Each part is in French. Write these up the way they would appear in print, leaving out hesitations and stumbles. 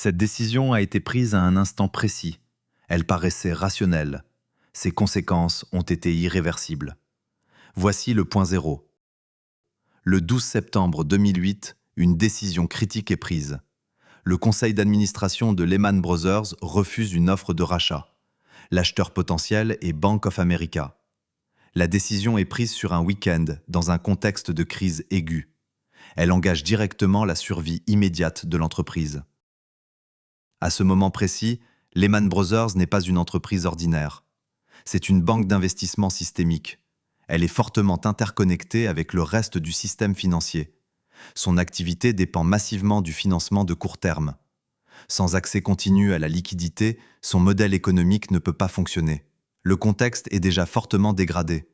Cette décision a été prise à un instant précis. Elle paraissait rationnelle. Ses conséquences ont été irréversibles. Voici le point zéro. Le 12 septembre 2008, une décision critique est prise. Le conseil d'administration de Lehman Brothers refuse une offre de rachat. L'acheteur potentiel est Bank of America. La décision est prise sur un week-end, dans un contexte de crise aiguë. Elle engage directement la survie immédiate de l'entreprise. À ce moment précis, Lehman Brothers n'est pas une entreprise ordinaire. C'est une banque d'investissement systémique. Elle est fortement interconnectée avec le reste du système financier. Son activité dépend massivement du financement de court terme. Sans accès continu à la liquidité, son modèle économique ne peut pas fonctionner. Le contexte est déjà fortement dégradé.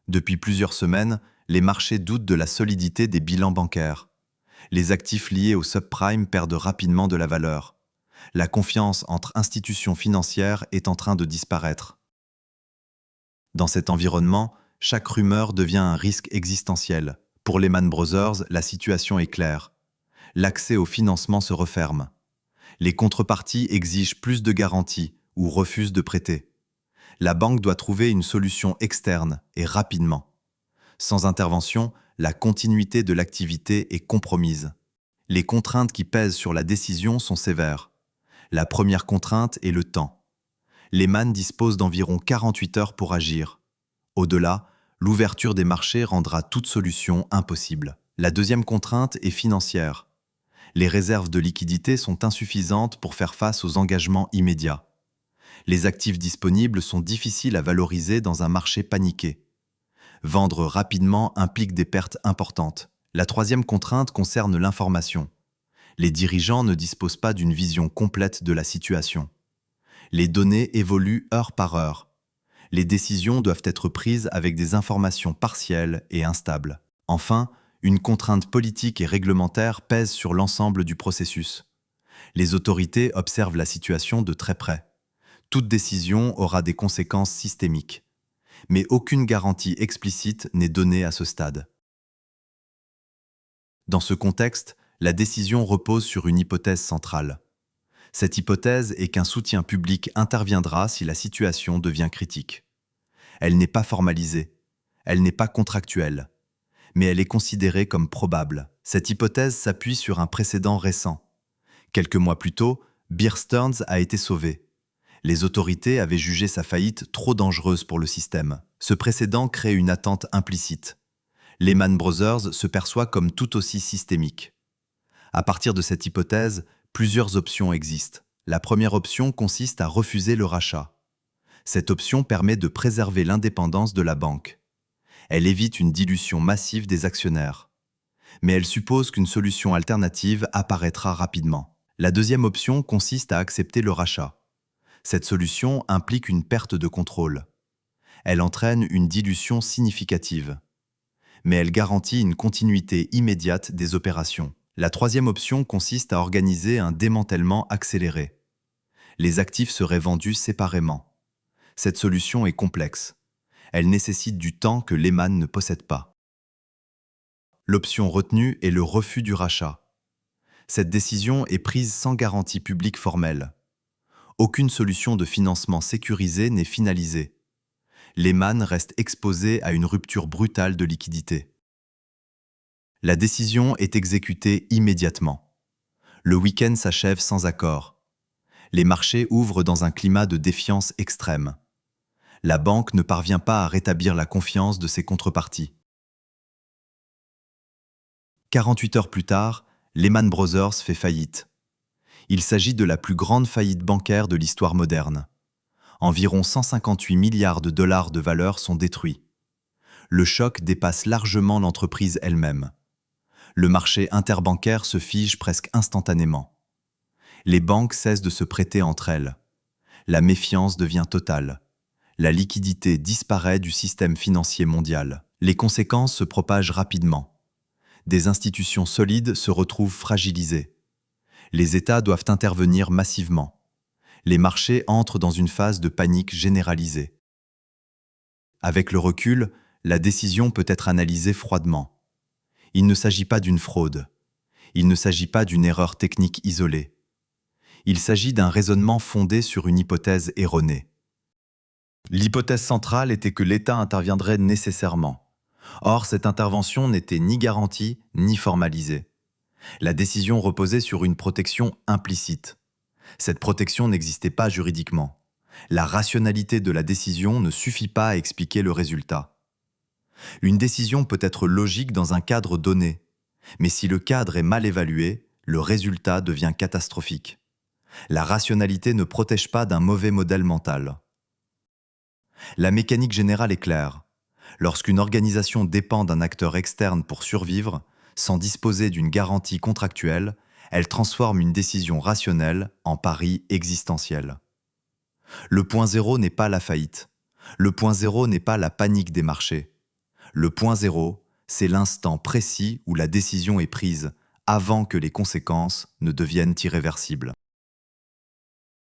Depuis plusieurs semaines, les marchés doutent de la solidité des bilans bancaires. Les actifs liés au subprime perdent rapidement de la valeur. La confiance entre institutions financières est en train de disparaître. Dans cet environnement, chaque rumeur devient un risque existentiel. Pour Lehman Brothers, la situation est claire. L'accès au financement se referme. Les contreparties exigent plus de garanties ou refusent de prêter. La banque doit trouver une solution externe et rapidement. Sans intervention, la continuité de l'activité est compromise. Les contraintes qui pèsent sur la décision sont sévères. La première contrainte est le temps. Lehman dispose d'environ 48 heures pour agir. Au-delà, l'ouverture des marchés rendra toute solution impossible. La deuxième contrainte est financière. Les réserves de liquidité sont insuffisantes pour faire face aux engagements immédiats. Les actifs disponibles sont difficiles à valoriser dans un marché paniqué. Vendre rapidement implique des pertes importantes. La troisième contrainte concerne l'information. Les dirigeants ne disposent pas d'une vision complète de la situation. Les données évoluent heure par heure. Les décisions doivent être prises avec des informations partielles et instables. Enfin, une contrainte politique et réglementaire pèse sur l'ensemble du processus. Les autorités observent la situation de très près. Toute décision aura des conséquences systémiques. Mais aucune garantie explicite n'est donnée à ce stade. Dans ce contexte, la décision repose sur une hypothèse centrale. Cette hypothèse est qu'un soutien public interviendra si la situation devient critique. Elle n'est pas formalisée, elle n'est pas contractuelle, mais elle est considérée comme probable. Cette hypothèse s'appuie sur un précédent récent. Quelques mois plus tôt, Bear Stearns a été sauvé. Les autorités avaient jugé sa faillite trop dangereuse pour le système. Ce précédent crée une attente implicite. Lehman Brothers se perçoit comme tout aussi systémique. À partir de cette hypothèse, plusieurs options existent. La première option consiste à refuser le rachat. Cette option permet de préserver l'indépendance de la banque. Elle évite une dilution massive des actionnaires. Mais elle suppose qu'une solution alternative apparaîtra rapidement. La deuxième option consiste à accepter le rachat. Cette solution implique une perte de contrôle. Elle entraîne une dilution significative. Mais elle garantit une continuité immédiate des opérations. La troisième option consiste à organiser un démantèlement accéléré. Les actifs seraient vendus séparément. Cette solution est complexe. Elle nécessite du temps que Lehman ne possède pas. L'option retenue est le refus du rachat. Cette décision est prise sans garantie publique formelle. Aucune solution de financement sécurisée n'est finalisée. Lehman reste exposé à une rupture brutale de liquidité. La décision est exécutée immédiatement. Le week-end s'achève sans accord. Les marchés ouvrent dans un climat de défiance extrême. La banque ne parvient pas à rétablir la confiance de ses contreparties. 48 heures plus tard, Lehman Brothers fait faillite. Il s'agit de la plus grande faillite bancaire de l'histoire moderne. Environ 158 milliards de dollars de valeur sont détruits. Le choc dépasse largement l'entreprise elle-même. Le marché interbancaire se fige presque instantanément. Les banques cessent de se prêter entre elles. La méfiance devient totale. La liquidité disparaît du système financier mondial. Les conséquences se propagent rapidement. Des institutions solides se retrouvent fragilisées. Les États doivent intervenir massivement. Les marchés entrent dans une phase de panique généralisée. Avec le recul, la décision peut être analysée froidement. Il ne s'agit pas d'une fraude. Il ne s'agit pas d'une erreur technique isolée. Il s'agit d'un raisonnement fondé sur une hypothèse erronée. L'hypothèse centrale était que l'État interviendrait nécessairement. Or, cette intervention n'était ni garantie ni formalisée. La décision reposait sur une protection implicite. Cette protection n'existait pas juridiquement. La rationalité de la décision ne suffit pas à expliquer le résultat. Une décision peut être logique dans un cadre donné, mais si le cadre est mal évalué, le résultat devient catastrophique. La rationalité ne protège pas d'un mauvais modèle mental. La mécanique générale est claire. Lorsqu'une organisation dépend d'un acteur externe pour survivre, sans disposer d'une garantie contractuelle, elle transforme une décision rationnelle en pari existentiel. Le point zéro n'est pas la faillite. Le point zéro n'est pas la panique des marchés. Le point zéro, c'est l'instant précis où la décision est prise, avant que les conséquences ne deviennent irréversibles.